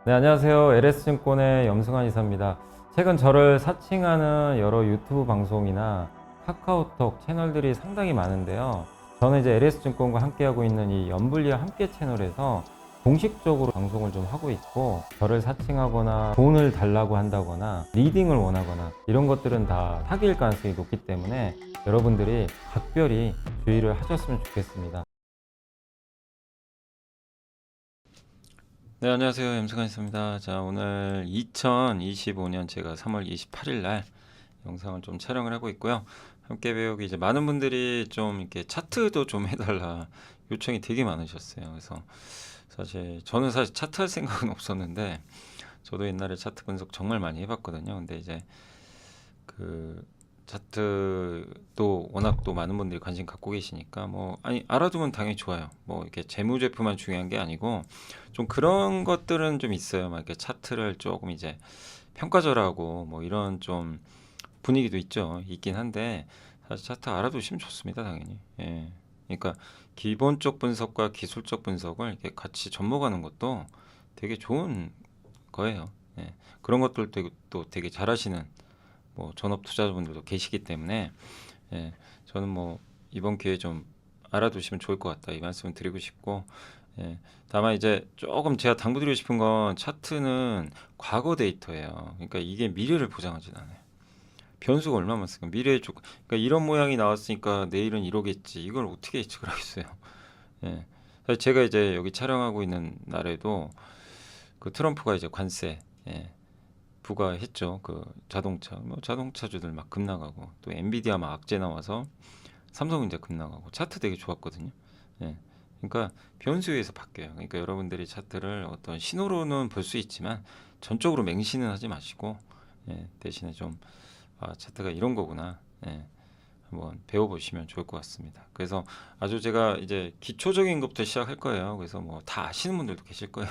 네, 안녕하세요. LS증권의 염승환 이사입니다. 최근 저를 사칭하는 여러 유튜브 방송이나 카카오톡 채널들이 상당히 많은데요. 저는 이제 LS증권과 함께하고 있는 이 연불리와 함께 채널에서 공식적으로 방송을 좀 하고 있고, 저를 사칭하거나 돈을 달라고 한다거나 리딩을 원하거나 이런 것들은 다 사기일 가능성이 높기 때문에 여러분들이 각별히 주의를 하셨으면 좋겠습니다. 네, 안녕하세요. 염승환 있습니다. 자, 오늘 2025년 제가 3월 28일 날 영상을 좀 촬영을 하고 있고요. 함께 배우기 이제 많은 분들이 좀 이렇게 차트도 좀 해달라 요청이 되게 많으셨어요. 그래서 저는 사실 차트 할 생각은 없었는데, 저도 옛날에 차트 분석 정말 많이 해봤거든요. 근데 이제 그 차트도 워낙 또 많은 분들이 관심 갖고 계시니까 뭐 아니 알아두면 당연히 좋아요. 뭐 이렇게 재무제표만 중요한 게 아니고 좀 그런 것들은 좀 있어요. 막 이렇게 차트를 조금 이제 평가절하고 뭐 이런 좀 분위기도 있긴 한데, 사실 차트 알아두시면 좋습니다, 당연히. 예. 그러니까 기본적 분석과 기술적 분석을 이렇게 같이 접목하는 것도 되게 좋은 거예요. 예. 그런 것들도 또 되게 잘하시는 뭐 전업 투자자분들도 계시기 때문에, 예, 저는 뭐 이번 기회에 좀 알아두시면 좋을 것 같다 이 말씀을 드리고 싶고, 예, 다만 이제 조금 제가 당부드리고 싶은 건, 차트는 과거 데이터예요. 그러니까 이게 미래를 보장하진 않아요. 변수가 얼마나 많습니까? 미래에 그러니까 이런 모양이 나왔으니까 내일은 이러겠지, 이걸 어떻게 예측을 하겠어요? 예. 사실 제가 이제 여기 촬영하고 있는 날에도 그 트럼프가 이제 관세, 예, 부과했죠. 그 자동차, 뭐 자동차주들 막 급나가고, 또 엔비디아 막 악재 나와서 삼성은 이제 급나가고, 차트 되게 좋았거든요. 예. 그러니까 변수에 의해서 바뀌어요. 그러니까 여러분들이 차트를 어떤 신호로는 볼 수 있지만 전적으로 맹신은 하지 마시고, 예, 대신에 좀 차트가 이런 거구나, 예, 한번 배워보시면 좋을 것 같습니다. 그래서 아주 제가 이제 기초적인 것부터 시작할 거예요. 그래서 뭐 다 아시는 분들도 계실 거예요.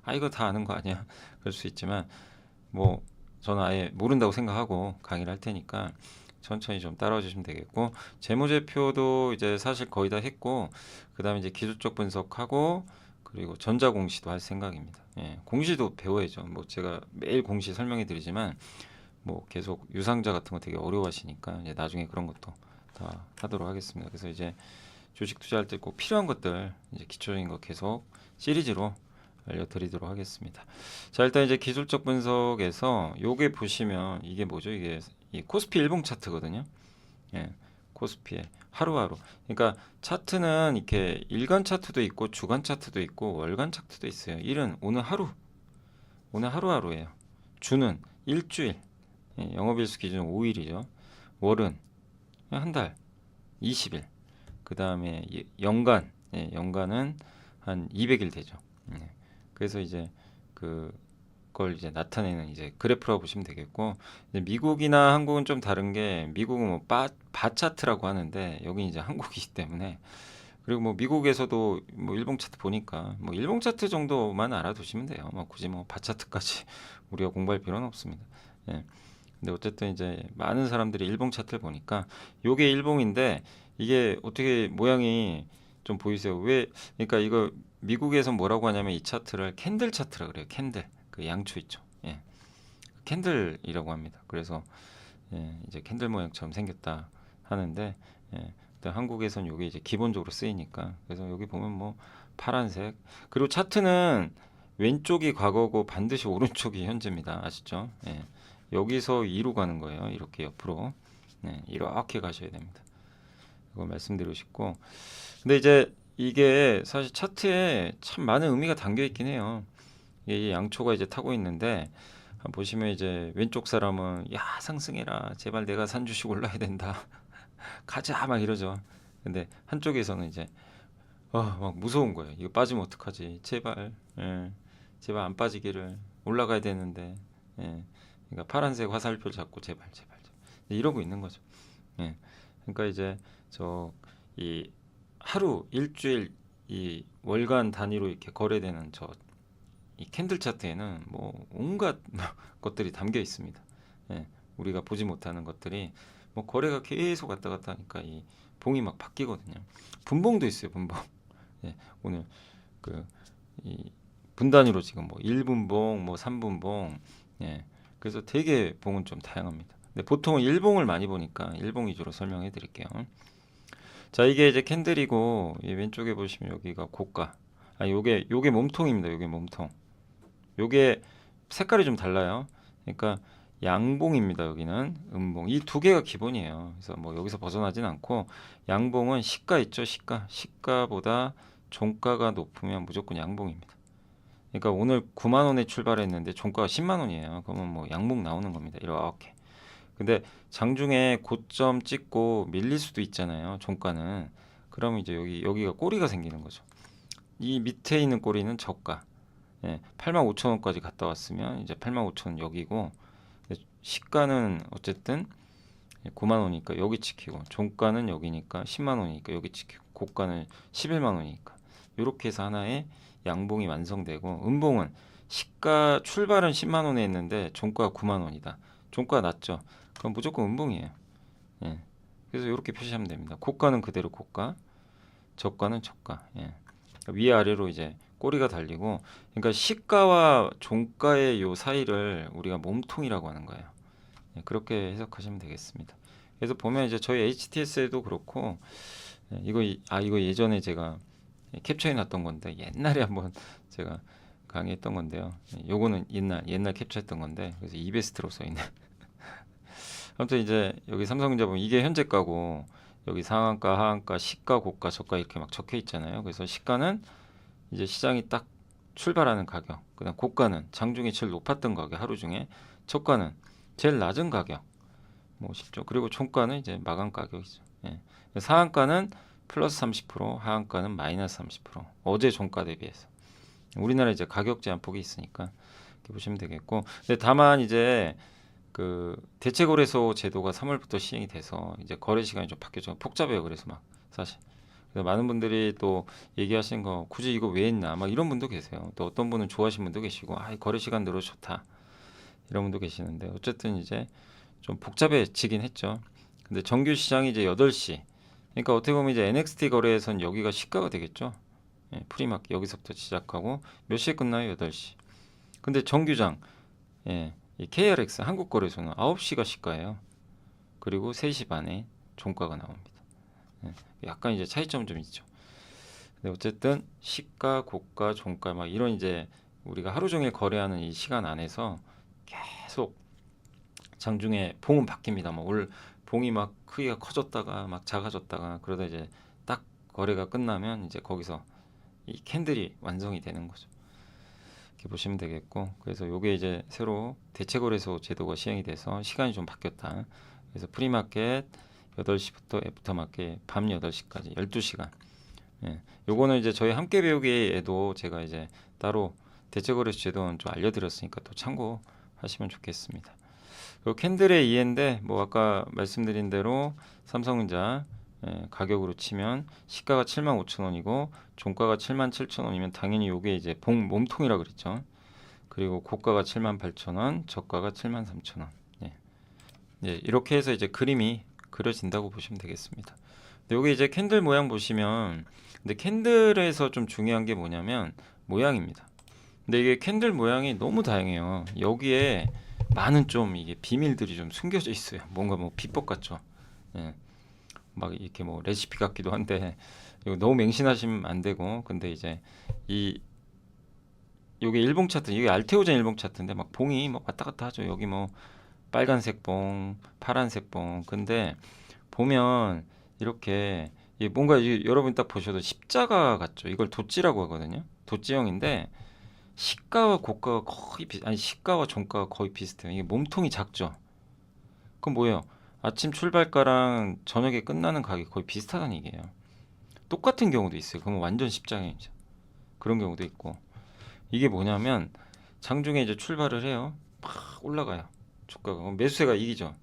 아, 이거 다 아는 거 아니야? 그럴 수 있지만, 뭐 저는 아예 모른다고 생각하고 강의를 할 테니까 천천히 좀 따라와 주시면 되겠고, 재무제표도 이제 사실 거의 다 했고, 그 다음에 이제 기술적 분석하고, 그리고 전자공시도 할 생각입니다. 예, 공시도 배워야죠. 뭐 제가 매일 공시 설명해 드리지만 뭐 계속 유상자 같은 거 되게 어려워하시니까 이제 나중에 그런 것도 다 하도록 하겠습니다. 그래서 이제 주식 투자할 때 꼭 필요한 것들, 이제 기초적인 거 계속 시리즈로 알려드리도록 하겠습니다. 자, 일단 이제 기술적 분석에서 요게 보시면, 이게 뭐죠? 이게 이 코스피 일봉 차트거든요. 예, 코스피의 하루하루. 그러니까 차트는 이렇게 일간 차트도 있고 주간 차트도 있고 월간 차트도 있어요. 일은 오늘 하루, 오늘 하루하루예요. 주는 일주일, 예, 영업일수 기준 5일이죠. 월은 한 달, 20일. 그 다음에 연간, 예, 연간은 한 200일 되죠. 예. 그래서 이제 그걸 이제 나타내는 이제 그래프라고 보시면 되겠고, 이제 미국이나 한국은 좀 다른 게, 미국은 뭐 바 차트라고 하는데 여기 이제 한국이기 때문에, 그리고 뭐 미국에서도 뭐 일봉 차트 보니까 뭐 일봉 차트 정도만 알아두시면 돼요. 뭐 굳이 뭐 바 차트까지 우리가 공부할 필요는 없습니다. 예. 근데 어쨌든 이제 많은 사람들이 일봉 차트를 보니까, 요게 일봉인데 이게 어떻게 모양이 좀 보이세요? 왜? 그러니까 이거 미국에서 뭐라고 하냐면 이 차트를 캔들 차트라 그래요. 캔들. 그 양초 있죠. 예. 캔들이라고 합니다. 그래서 예, 이제 캔들 모양처럼 생겼다 하는데, 예, 근데 한국에선 요게 이제 기본적으로 쓰이니까, 그래서 여기 보면 뭐 파란색, 그리고 차트는 왼쪽이 과거고 반드시 오른쪽이 현재입니다. 아시죠? 예. 여기서 2로 가는 거예요. 이렇게 옆으로. 네, 이렇게 가셔야 됩니다. 이거 말씀드리고 싶고, 근데 이제 이게 사실 차트에 참 많은 의미가 담겨 있긴 해요. 이 양초가 이제 타고 있는데, 보시면 이제 왼쪽 사람은 야 상승해라, 제발 내가 산 주식 올라야 된다, 가자 막 이러죠. 근데 한쪽에서는 이제 막 무서운 거예요. 이거 빠지면 어떡하지, 제발, 예, 제발 안 빠지기를, 올라가야 되는데, 예, 그러니까 파란색 화살표 잡고 제발 제발, 제발 이러고 있는 거죠. 예. 그러니까 이제 저 이 하루, 일주일, 이 월간 단위로 이렇게 거래되는 이 캔들 차트에는 뭐 온갖 것들이 담겨 있습니다. 예, 우리가 보지 못하는 것들이, 뭐 거래가 계속 왔다 갔다 하니까 이 봉이 막 바뀌거든요. 분봉도 있어요, 분봉. 예, 오늘 그 이 분단위로 지금 뭐 1분봉, 뭐 3분봉, 예. 그래서 되게 봉은 좀 다양합니다. 근데 보통은 일봉을 많이 보니까 일봉 위주로 설명해 드릴게요. 자, 이게 이제 캔들이고 이 왼쪽에 보시면 여기가 고가. 아, 요게 몸통입니다. 요게 몸통. 요게 색깔이 좀 달라요. 그러니까 양봉입니다. 여기는 음봉. 이 두 개가 기본이에요. 그래서 뭐 여기서 벗어나진 않고 양봉은 시가 있죠. 시가보다 종가가 높으면 무조건 양봉입니다. 그러니까 오늘 9만 원에 출발했는데 종가가 10만 원이에요. 그러면 뭐 양봉 나오는 겁니다. 이렇게. 근데 장중에 고점 찍고 밀릴 수도 있잖아요. 종가는. 그러면 이제 여기가 꼬리가 생기는 거죠. 이 밑에 있는 꼬리는 저가. 예, 8만 5천 원까지 갔다 왔으면 이제 8만 5천 원 여기고 시가는 어쨌든 9만 원이니까 여기 지키고 종가는 여기니까 10만 원이니까 여기 지키고 고가는 11만 원이니까 이렇게 해서 하나의 양봉이 완성되고 음봉은 시가 출발은 10만 원에 했는데 종가가 9만 원이다. 종가가 낮죠. 그럼 무조건 음봉이에요. 예. 그래서 이렇게 표시하면 됩니다. 고가는 그대로 고가, 저가는 저가. 예. 위아래로 이제 꼬리가 달리고, 그러니까 시가와 종가의 요 사이를 우리가 몸통이라고 하는 거예요. 예, 그렇게 해석하시면 되겠습니다. 그래서 보면 이제 저희 HTS에도 그렇고, 예, 이거 예전에 제가 캡처해 놨던 건데 옛날에 한번 제가 강의했던 건데요. 예, 요거는 옛날 캡처했던 건데 그래서 이베스트로 써 있는. 아무튼 이제 여기 삼성전자 보면 이게 현재가고 여기 상한가, 하한가, 시가, 고가, 저가 이렇게 막 적혀 있잖아요. 그래서 시가는 이제 시장이 딱 출발하는 가격, 그다음 고가는 장중에 제일 높았던 가격 하루 중에, 저가는 제일 낮은 가격, 뭐 쉽죠. 그리고 종가는 이제 마감 가격이죠. 예. 상한가는 플러스 30%, 하한가는 마이너스 30%. 어제 종가 대비해서. 우리나라 이제 가격 제한폭이 있으니까 이렇게 보시면 되겠고. 근데 다만 이제 그 대체거래소 제도가 3월부터 시행이 돼서 이제 거래 시간이 좀 바뀌었죠. 복잡해요. 그래서 막 사실. 그래서 많은 분들이 또 얘기하시는 거 굳이 이거 왜 했나 막 이런 분도 계세요. 또 어떤 분은 좋아하시는 분도 계시고 거래 시간 늘어 좋다 이런 분도 계시는데 어쨌든 이제 좀 복잡해지긴 했죠. 근데 정규 시장이 이제 8시. 그러니까 어떻게 보면 이제 NXT 거래에선 여기가 시가가 되겠죠. 예, 프리마켓 여기서부터 시작하고 몇 시에 끝나요? 8시. 근데 정규장, 예, 이 KRX 한국거래소는 9시가 시가예요. 그리고 3시 반에 종가가 나옵니다. 예, 약간 이제 차이점 좀 있죠. 근데 어쨌든 시가, 고가, 종가 막 이런 이제 우리가 하루 종일 거래하는 이 시간 안에서 계속 장중에 봉은 바뀝니다. 올 봉이 막 크기가 커졌다가 막 작아졌다가 그러다 이제 딱 거래가 끝나면 이제 거기서 이 캔들이 완성이 되는 거죠. 이렇게 보시면 되겠고, 그래서 요게 이제 새로 대체거래소 제도가 시행이 돼서 시간이 좀 바뀌었다. 그래서 프리마켓 8시부터 애프터마켓 밤 8시까지 12시간. 예. 요거는 이제 저희 함께 배우기에도 제가 이제 따로 대체거래소 제도는 좀 알려드렸으니까 또 참고하시면 좋겠습니다. 그 캔들의 이해인데 뭐 아까 말씀드린 대로 삼성전자, 예, 가격으로 치면 시가가 7만 5천 원이고 종가가 7만 7천 원이면 당연히 요게 이제 몸통이라 그랬죠. 그리고 고가가 7만 8천 원, 저가가 7만 3천 원. 예. 예, 이렇게 해서 이제 그림이 그려진다고 보시면 되겠습니다. 근데 요게 이제 캔들 모양 보시면, 근데 캔들에서 좀 중요한 게 뭐냐면 모양입니다. 근데 이게 캔들 모양이 너무 다양해요. 여기에 많은 좀 이게 비밀들이 좀 숨겨져 있어요. 뭔가 뭐 비법 같죠. 예. 막 이렇게 뭐 레시피 같기도 한데 이거 너무 맹신하시면 안 되고. 근데 이제 이 요게 일봉 차트, 이게 알테오젠 일봉 차트인데 막 봉이 막 왔다 갔다 하죠. 여기 뭐 빨간색 봉, 파란색 봉. 근데 보면 이렇게 뭔가 여러분 딱 보셔도 십자가 같죠. 이걸 돛지라고 하거든요. 돛지형인데 시가와 고가가 거의 아니 시가와 종가가 거의 비슷해요. 이게 몸통이 작죠. 그럼 뭐예요? 아침 출발가랑 저녁에 끝나는 가격이 거의 비슷하다는 얘기예요. 똑같은 경우도 있어요. 그러면 완전 십장이죠. 그런 경우도 있고. 이게 뭐냐면 장중에 이제 출발을 해요. 막 올라가요. 주가가. 그럼 매수세가 이기죠.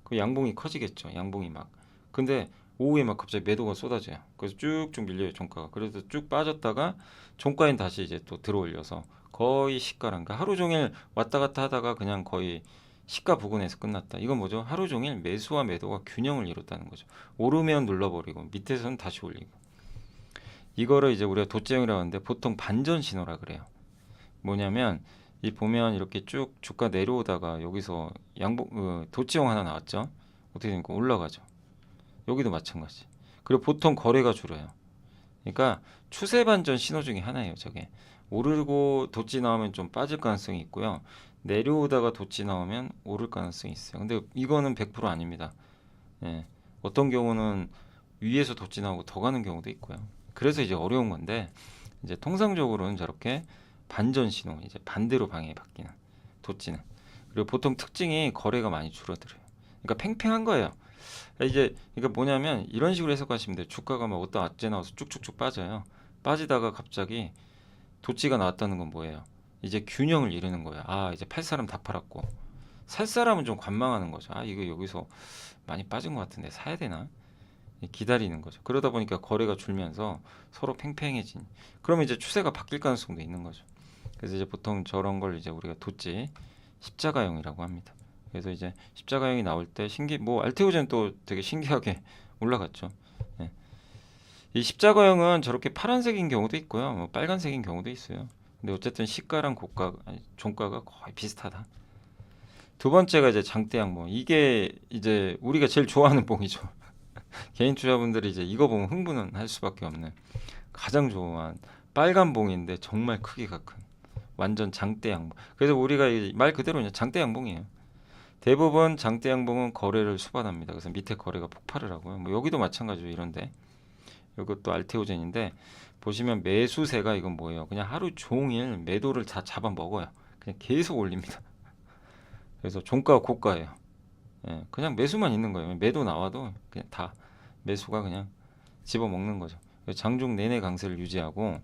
그 양봉이 커지겠죠. 양봉이 막. 근데 오후에 막 갑자기 매도가 쏟아져요. 그래서 쭉쭉 밀려요. 종가가. 그래서 쭉 빠졌다가 종가엔 다시 이제 또 들어올려서 거의 시가랑, 그러니까 하루 종일 왔다 갔다 하다가 그냥 거의 시가 부근에서 끝났다. 이건 뭐죠? 하루 종일 매수와 매도가 균형을 이뤘다는 거죠. 오르면 눌러버리고 밑에서는 다시 올리고. 이거를 이제 우리가 도제형이라고 하는데 보통 반전 신호라 그래요. 뭐냐면 이 보면 이렇게 쭉 주가 내려오다가 여기서 도치형 하나 나왔죠. 어떻게 되니까 올라가죠. 여기도 마찬가지. 그리고 보통 거래가 줄어요. 그러니까 추세 반전 신호 중에 하나예요. 저게 오르고 도치 나오면 좀 빠질 가능성이 있고요. 내려오다가 도치 나오면 오를 가능성이 있어요. 근데 이거는 100% 아닙니다. 예. 어떤 경우는 위에서 도치 나오고 더 가는 경우도 있고요. 그래서 이제 어려운 건데 이제 통상적으로는 저렇게 반전 신호, 이제 반대로 방향이 바뀌는 도치는. 그리고 보통 특징이 거래가 많이 줄어들어요. 그러니까 팽팽한 거예요. 이제 이게 뭐냐면 이런 식으로 해석하시면 돼요. 주가가 막 어떤 악재 나와서 쭉쭉쭉 빠져요. 빠지다가 갑자기 도치가 나왔다는 건 뭐예요? 이제 균형을 이루는 거예요. 아, 이제 팔 사람 다 팔았고 살 사람은 좀 관망하는 거죠. 아, 이거 여기서 많이 빠진 것 같은데 사야 되나? 기다리는 거죠. 그러다 보니까 거래가 줄면서 서로 팽팽해진. 그러면 이제 추세가 바뀔 가능성도 있는 거죠. 그래서 이제 보통 저런 걸 이제 우리가 도치 십자가형이라고 합니다. 그래서 이제 십자가형이 나올 때 뭐 알테오젠 또 되게 신기하게 올라갔죠. 예. 이 십자가형은 저렇게 파란색인 경우도 있고요, 뭐 빨간색인 경우도 있어요. 근데 어쨌든 시가랑 종가가 거의 비슷하다. 두 번째가 이제 장대양봉. 이게 이제 우리가 제일 좋아하는 봉이죠. 개인 투자분들이 이제 이거 보면 흥분은 할 수밖에 없는 가장 좋아한 빨간 봉인데 정말 크기가 큰 완전 장대 양봉. 그래서 우리가 말 그대로 그냥 장대 양봉이에요. 대부분 장대 양봉은 거래를 수반합니다. 그래서 밑에 거래가 폭발을 하고요. 뭐 여기도 마찬가지로 이런데 이것도 알테오젠인데 보시면 매수세가 이건 뭐예요? 그냥 하루 종일 매도를 다 잡아먹어요. 그냥 계속 올립니다. 그래서 종가 고가예요. 예, 그냥 매수만 있는 거예요. 매도 나와도 그냥 다 매수가 그냥 집어먹는 거죠. 장중 내내 강세를 유지하고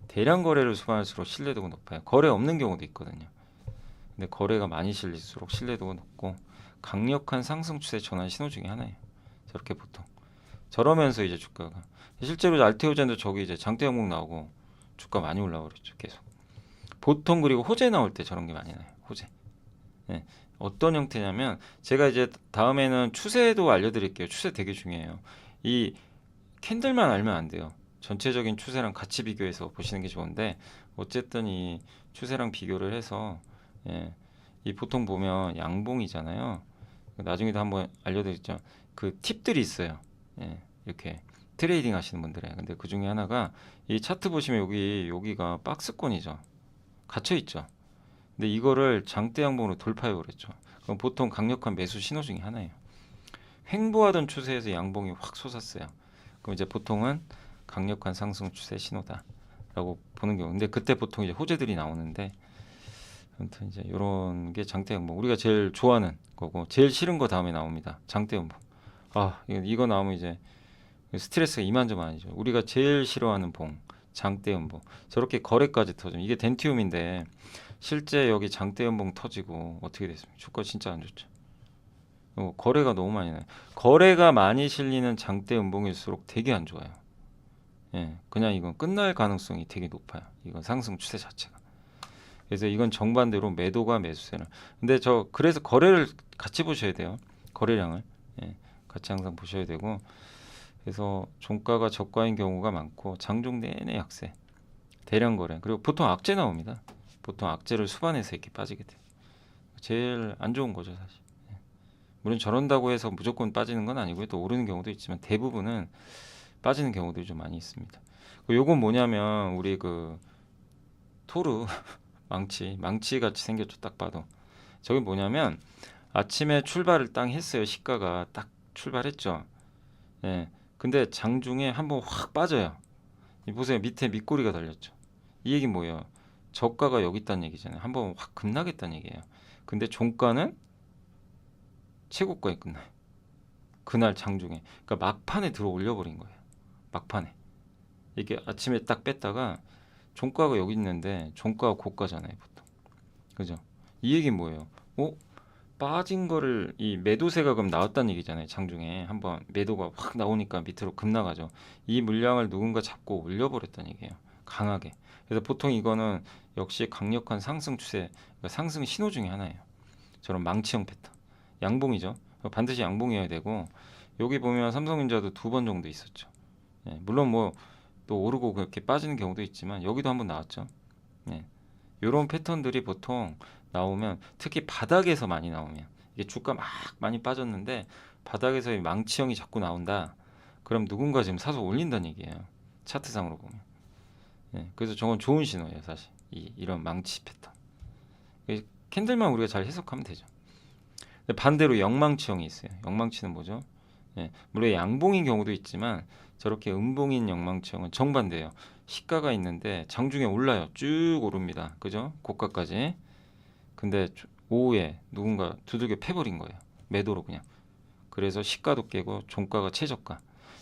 대량 거래를 수반할수록 신뢰도가 높아요. 거래 없는 경우도 있거든요. 근데 거래가 많이 실릴수록 신뢰도가 높고 강력한 상승 추세 전환 신호 중에 하나예요. 저렇게 보통 저러면서 이제 주가가 실제로 알테오젠도 저기 이제 장대 항목 나오고 주가 많이 올라오랬죠. 계속 보통. 그리고 호재 나올 때 저런 게 많이 나요. 호재. 네. 어떤 형태냐면 제가 이제 다음에는 추세도 알려드릴게요. 추세 되게 중요해요. 이 캔들만 알면 안 돼요. 전체적인 추세랑 같이 비교해서 보시는 게 좋은데 어쨌든 이 추세랑 비교를 해서 예, 이 보통 보면 양봉이잖아요. 나중에도 한번 알려드렸죠. 그 팁들이 있어요. 예, 이렇게 트레이딩 하시는 분들의. 근데 그 중에 하나가 이 차트 보시면 여기가 박스권이죠. 갇혀 있죠. 근데 이거를 장대 양봉으로 돌파해 그랬죠. 그럼 보통 강력한 매수 신호 중에 하나예요. 횡보하던 추세에서 양봉이 확 솟았어요. 그럼 이제 보통은 강력한 상승 추세 신호다라고 보는 경우. 근데 그때 보통 이제 호재들이 나오는데 아무튼 이제 이런 게 장대 양봉. 우리가 제일 좋아하는 거고 제일 싫은 거 다음에 나옵니다. 장대 양봉. 아, 이거 나오면 이제 스트레스가 이만저만 아니죠. 우리가 제일 싫어하는 봉, 장대 연봉. 저렇게 거래까지 터지면 이게 덴티움인데 실제 여기 장대 연봉 터지고 어떻게 됐습니까? 주가 진짜 안 좋죠. 거래가 너무 많이 나요. 거래가 많이 실리는 장대 연봉일수록 되게 안 좋아요. 예, 그냥 이건 끝날 가능성이 되게 높아요. 이건 상승 추세 자체가. 그래서 이건 정반대로 매도가 매수세는. 근데 그래서 거래를 같이 보셔야 돼요. 거래량을. 예, 같이 항상 보셔야 되고. 그래서 종가가 저가인 경우가 많고 장중 내내 약세, 대량 거래. 그리고 보통 악재 나옵니다. 보통 악재를 수반해서 이렇게 빠지게 돼요. 제일 안 좋은 거죠, 사실. 물론 저런다고 해서 무조건 빠지는 건 아니고요. 또 오르는 경우도 있지만 대부분은 빠지는 경우들이 좀 많이 있습니다. 요건 뭐냐면 우리 그 토르 망치 같이 생겼죠. 딱 봐도. 저게 뭐냐면 아침에 출발을 딱 했어요. 시가가 딱 출발했죠. 예. 근데 장중에 한번 확 빠져요. 보세요. 밑에 밑꼬리가 달렸죠. 이 얘기는 뭐예요? 저가가 여기 있다는 얘기잖아요. 한번 확 급락했다는 얘기예요. 근데 종가는 최고가에 끝나요. 그날 장중에. 그러니까 막판에 들어 올려버린 거예요. 막판에. 이게 아침에 딱 뺐다가 종가가 여기 있는데 종가가 고가잖아요. 보통. 그죠? 이 얘기는 뭐예요? 빠진 거를 이 매도세가 그럼 나왔다는 얘기잖아요. 장중에 한번 매도가 확 나오니까 밑으로 급나가죠. 이 물량을 누군가 잡고 올려버렸다는 얘기예요. 강하게. 그래서 보통 이거는 역시 강력한 상승 추세, 그러니까 상승 신호 중에 하나예요. 저런 망치형 패턴. 양봉이죠. 반드시 양봉이어야 되고 여기 보면 삼성전자도 2번 정도 있었죠. 예, 물론 뭐 또 오르고 그렇게 빠지는 경우도 있지만 여기도 한번 나왔죠. 예, 요런 패턴들이 보통 나오면, 특히 바닥에서 많이 나오면, 이게 주가 막 많이 빠졌는데 바닥에서 이 망치형이 자꾸 나온다. 그럼 누군가 지금 사서 올린다는 얘기예요. 차트상으로 보면. 예, 그래서 저건 좋은 신호예요, 사실. 이런 망치 패턴. 캔들만 우리가 잘 해석하면 되죠. 근데 반대로 영망치형이 있어요. 영망치는 뭐죠? 예, 물론 양봉인 경우도 있지만 저렇게 음봉인 영망치형은 정반대예요. 시가가 있는데 장중에 올라요. 쭉 오릅니다. 그죠? 고가까지. 근데 오후에 누군가 두들겨 패버린 거예요. 매도로 그냥. 그래서 시가도 깨고 종가가 최저가.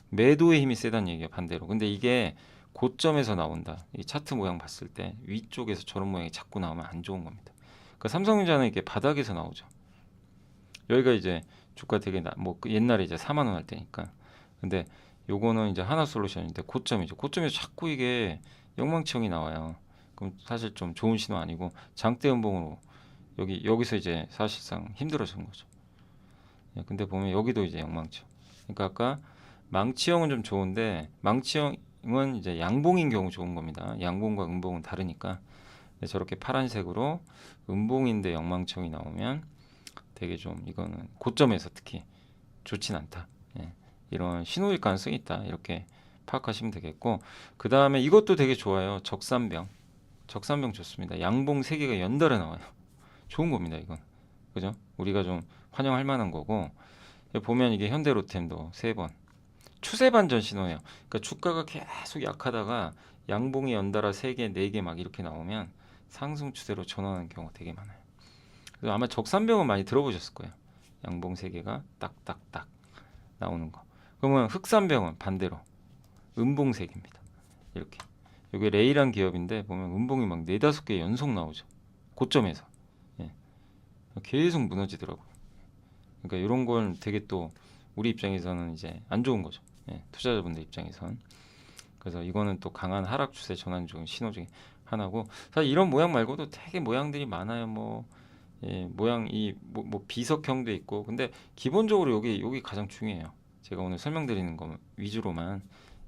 매도의 힘이 세다는 얘기예요. 반대로. 근데 이게 고점에서 나온다. 이 차트 모양 봤을 때 위쪽에서 저런 모양이 자꾸 나오면 안 좋은 겁니다. 그러니까 삼성전자는 이게 바닥에서 나오죠. 여기가 이제 주가 되게 옛날에 이제 4만 원 할 때니까. 근데 요거는 이제 하나솔루션인데 고점이죠. 고점에서 자꾸 이게 영망치형이 나와요. 그럼 사실 좀 좋은 신호 아니고 장대 음봉으로 여기서 이제 사실상 힘들어진 거죠. 예, 근데 보면 여기도 이제 영망치형. 그러니까 아까 망치형은 좀 좋은데 망치형은 이제 양봉인 경우 좋은 겁니다. 양봉과 음봉은 다르니까. 근데 저렇게 파란색으로 음봉인데 영망치형이 나오면 되게 좀 이거는 고점에서 특히 좋진 않다. 예, 이런 신호일 가능성이 있다. 이렇게 파악하시면 되겠고, 그 다음에 이것도 되게 좋아요. 적산병. 적산병 좋습니다. 양봉 3개가 연달아 나와요. 좋은 겁니다, 이건. 그죠? 우리가 좀 환영할 만한 거고, 보면 이게 현대로템도 3번. 추세 반전 신호예요. 그러니까 주가가 계속 약하다가 양봉이 연달아 3개, 4개 막 이렇게 나오면 상승 추세로 전환하는 경우가 되게 많아요. 그래서 아마 적산병은 많이 들어보셨을 거예요. 양봉 3개가 딱딱딱 나오는 거. 그러면 흑산병은 반대로 음봉 3개입니다. 이렇게. 이게 레이란 기업인데 보면 음봉이 막 4, 5개 연속 나오죠. 고점에서. 예. 계속 무너지더라고요. 그러니까 이런 건 되게 또 우리 입장에서는 이제 안 좋은 거죠. 예. 투자자분들 입장에선. 그래서 이거는 또 강한 하락 추세 전환 중 신호 중에 하나고, 사실 이런 모양 말고도 되게 모양들이 많아요. 예, 모양이 뭐 비석형도 있고. 근데 기본적으로 여기 가장 중요해요. 제가 오늘 설명드리는 거 위주로만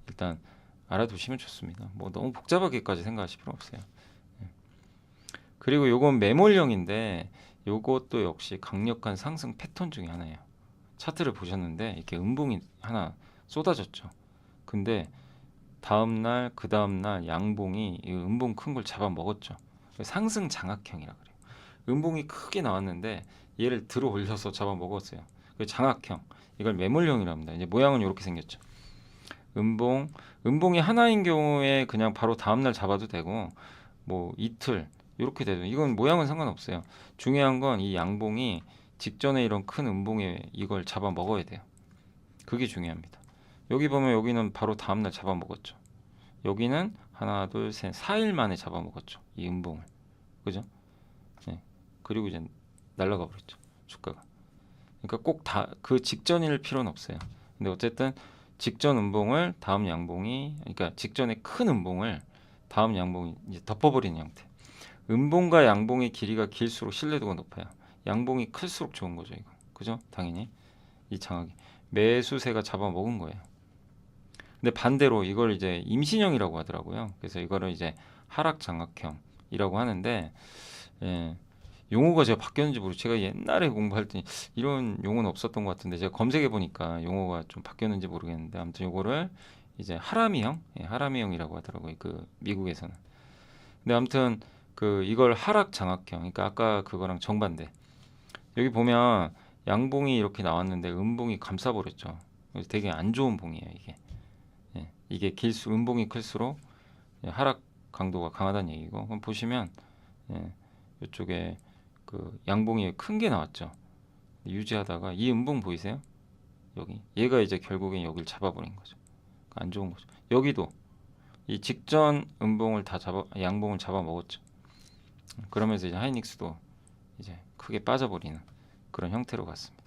일단 알아두시면 좋습니다. 뭐 너무 복잡하게까지 생각하실 필요 없어요. 예. 그리고 요건 매몰형인데 요것도 역시 강력한 상승 패턴 중에 하나예요. 차트를 보셨는데 이렇게 음봉이 하나 쏟아졌죠. 근데 다음날 그 다음날 양봉이 이 음봉 큰 걸 잡아먹었죠. 상승 장악형이라 그래요. 음봉이 크게 나왔는데 얘를 들어 올려서 잡아먹었어요. 그 장악형. 이걸 매몰형이라 합니다. 이제 모양은 이렇게 생겼죠. 음봉이 하나인 경우에 그냥 바로 다음날 잡아도 되고, 뭐 이틀 이렇게 돼도 이건 모양은 상관없어요. 중요한 건 이 양봉이 직전에 이런 큰 음봉에 이걸 잡아먹어야 돼요. 그게 중요합니다. 여기 보면 여기는 바로 다음날 잡아먹었죠. 여기는 하나, 둘, 셋, 4일 만에 잡아먹었죠. 이 음봉을. 그죠? 네. 그리고 이제 날아가 버렸죠. 주가가. 그러니까 꼭 다 그 직전일 필요는 없어요. 근데 어쨌든 직전 음봉을 다음 양봉이, 그러니까 직전에 큰 음봉을 다음 양봉이 이제 덮어버리는 형태. 음봉과 양봉의 길이가 길수록 신뢰도가 높아요. 양봉이 클수록 좋은 거죠, 이거. 그죠? 당연히 이 장악이 매수세가 잡아먹은 거예요. 근데 반대로 이걸 이제 임신형이라고 하더라고요. 그래서 이거를 이제 하락 장악형이라고 하는데, 예, 용어가 제가 바뀌었는지 모르고, 제가 옛날에 공부할 때 이런 용어는 없었던 것 같은데 제가 검색해 보니까 용어가 좀 바뀌었는지 모르겠는데, 아무튼 요거를 이제 하라미형, 예, 하라미형이라고 하더라고요. 그 미국에서는. 근데 아무튼 그 이걸 하락 장악형, 그러니까 아까 그거랑 정반대. 여기 보면 양봉이 이렇게 나왔는데 음봉이 감싸버렸죠. 그래서 되게 안 좋은 봉이에요, 이게. 예, 이게 음봉이 클수록 하락 강도가 강하다는 얘기고, 그럼 보시면, 예, 이쪽에 그 양봉이 큰 게 나왔죠. 유지하다가 이 음봉 보이세요? 여기 얘가 이제 결국엔 여기를 잡아버린 거죠. 안 좋은 거죠. 여기도 이 직전 음봉을 다 양봉을 잡아먹었죠. 그러면서 이제 하이닉스도 이제 크게 빠져버리는 그런 형태로 갔습니다.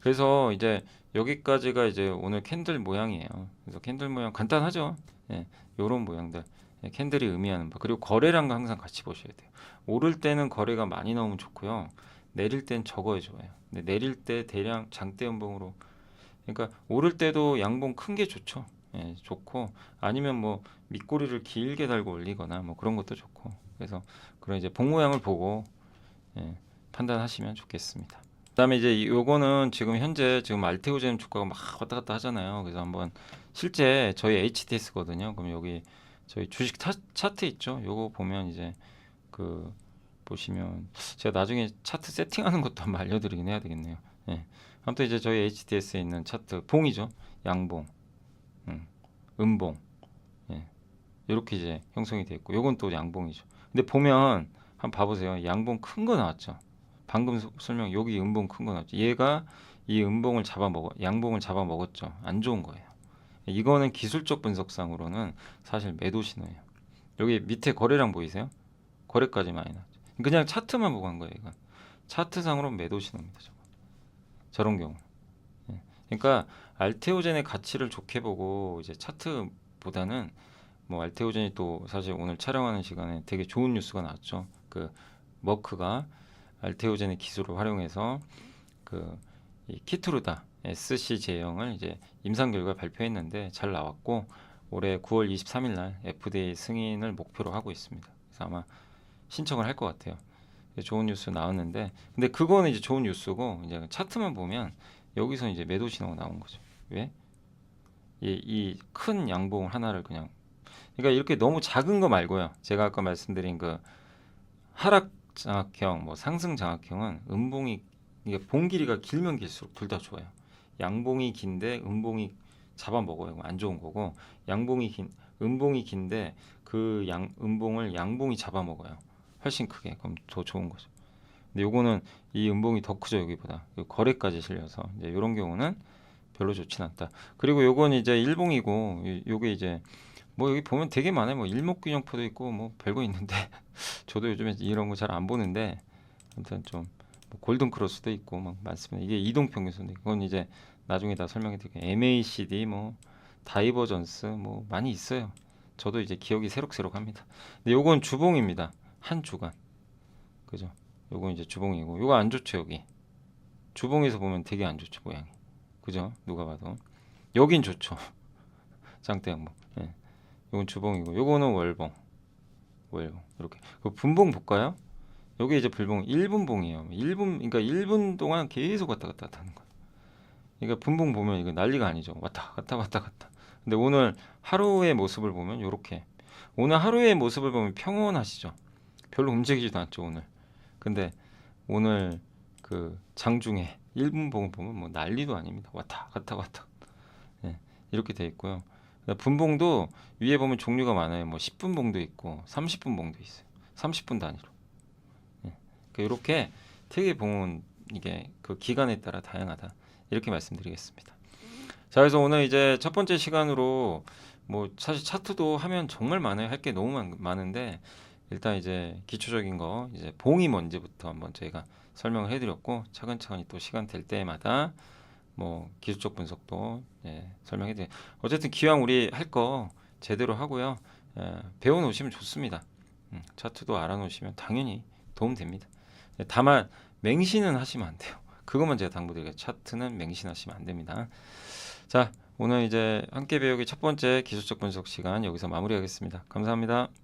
그래서 이제 여기까지가 이제 오늘 캔들 모양이에요. 그래서 캔들 모양 간단하죠. 예, 요런 모양들. 예, 캔들이 의미하는 바. 그리고 거래량과 항상 같이 보셔야 돼요. 오를 때는 거래가 많이 나오면 좋고요. 내릴 땐 적어야 좋아요. 근데 내릴 때 대량 장대 음봉으로, 그러니까 오를 때도 양봉 큰 게 좋죠. 예, 좋고, 아니면 뭐 밑꼬리를 길게 달고 올리거나 뭐 그런 것도 좋고. 그래서 그런 이제 봉 모양을 보고 예, 판단하시면 좋겠습니다. 그다음에 이제 요거는 지금 현재 지금 알테오젠 주가가 막 왔다 갔다 하잖아요. 그래서 한번 실제 저희 HTS거든요. 그럼 여기 저희 주식 차트 있죠. 요거 보면 이제 그 보시면 제가 나중에 차트 세팅하는 것도 한번 알려드리긴 해야 되겠네요. 예. 아무튼 이제 저희 HTS에 있는 차트 봉이죠. 양봉, 음봉, 예. 이렇게 이제 형성이 되어 있고, 요건 또 양봉이죠. 근데 보면 한번 봐보세요. 양봉 큰 거 나왔죠. 방금 설명 여기 음봉 큰 거 나왔죠. 얘가 이 음봉을 잡아먹어 양봉을 잡아먹었죠. 안 좋은 거예요. 이거는 기술적 분석상으로는 사실 매도 신호예요. 여기 밑에 거래량 보이세요? 거래까지 많이 나왔죠. 그냥 차트만 보고 한 거예요. 이건 차트상으로 매도 신호입니다. 저런 경우. 예. 그러니까 알테오젠의 가치를 좋게 보고 이제 차트보다는 뭐 알테오젠이 또 사실 오늘 촬영하는 시간에 되게 좋은 뉴스가 나왔죠. 그 머크가 알테오젠의 기술을 활용해서 그 이 키트루다 SC 제형을 이제 임상 결과 발표했는데 잘 나왔고 올해 9월 23일 날 FDA 승인을 목표로 하고 있습니다. 그래서 아마 신청을 할 것 같아요. 좋은 뉴스 나왔는데 근데 그거는 이제 좋은 뉴스고 이제 차트만 보면 여기서 이제 매도 신호가 나온 거죠. 왜? 이 큰 양봉 하나를 그냥 그러니까 이렇게 너무 작은 거 말고요. 제가 아까 말씀드린 그 하락 장악형, 뭐 상승 장악형은 음봉이 이게 봉 길이가 길면 길수록 둘 다 좋아요. 양봉이 긴데 음봉이 잡아먹어요. 안 좋은 거고 음봉이 긴데 그 음봉을 양봉이 잡아먹어요. 훨씬 크게 그럼 더 좋은 거죠. 근데 요거는 이 음봉이 더 크죠 여기보다. 거래까지 실려서 이제 이런 경우는 별로 좋진 않다. 그리고 요건 이제 일봉이고 요게 이제 뭐 여기 보면 되게 많아요. 뭐 일목균형표도 있고 뭐 별거 있는데 저도 요즘에 이런 거 잘 안 보는데 아무튼 좀뭐 골든 크로스도 있고 막 많습니다. 이게 이동평균선도 있고 그건 이제 나중에 다 설명해 드릴게요. MACD 뭐 다이버전스 뭐 많이 있어요. 저도 이제 기억이 새록새록합니다. 근데 요건 주봉입니다. 한 주간. 그죠? 요건 이제 주봉이고 요거 안 좋죠 여기. 주봉에서 보면 되게 안 좋죠 모양이. 그죠? 누가 봐도. 여긴 좋죠. 장대 항목. 예. 요건 주봉이고 요거는 월봉 이렇게 그 분봉 볼까요? 요게 이제 불봉 1분봉이에요. 1분 그러니까 1분 동안 계속 왔다 갔다 하는 거예요. 그러니까 분봉 보면 이거 난리가 아니죠. 왔다 갔다 왔다 갔다. 근데 오늘 하루의 모습을 보면 요렇게 오늘 하루의 모습을 보면 평온하시죠. 별로 움직이지도 않죠 오늘. 근데 오늘 그 장중에 1분봉을 보면 뭐 난리도 아닙니다. 왔다 갔다 왔다. 예, 이렇게 돼 있고요. 분봉도 위에 보면 종류가 많아요. 뭐 10분 봉도 있고 30분 봉도 있어요. 30분 단위로. 예. 이렇게 되게 봉은 이게 그 기간에 따라 다양하다. 이렇게 말씀드리겠습니다. 자, 그래서 오늘 이제 첫 번째 시간으로 뭐 사실 차트도 하면 정말 많아요. 할 게 너무 많은데 일단 이제 기초적인 거 이제 봉이 뭔지부터 한번 저희가 설명을 해드렸고 차근차근히 또 시간 될 때마다 뭐 기술적 분석도 설명해 드려요. 어쨌든 기왕 우리 할 거 제대로 하고요. 배워 놓으시면 좋습니다. 차트도 알아 놓으시면 당연히 도움 됩니다. 다만 맹신은 하시면 안 돼요. 그것만 제가 당부드릴게요. 차트는 맹신하시면 안 됩니다. 자, 오늘 이제 함께 배우기 첫 번째 기술적 분석 시간 여기서 마무리하겠습니다. 감사합니다.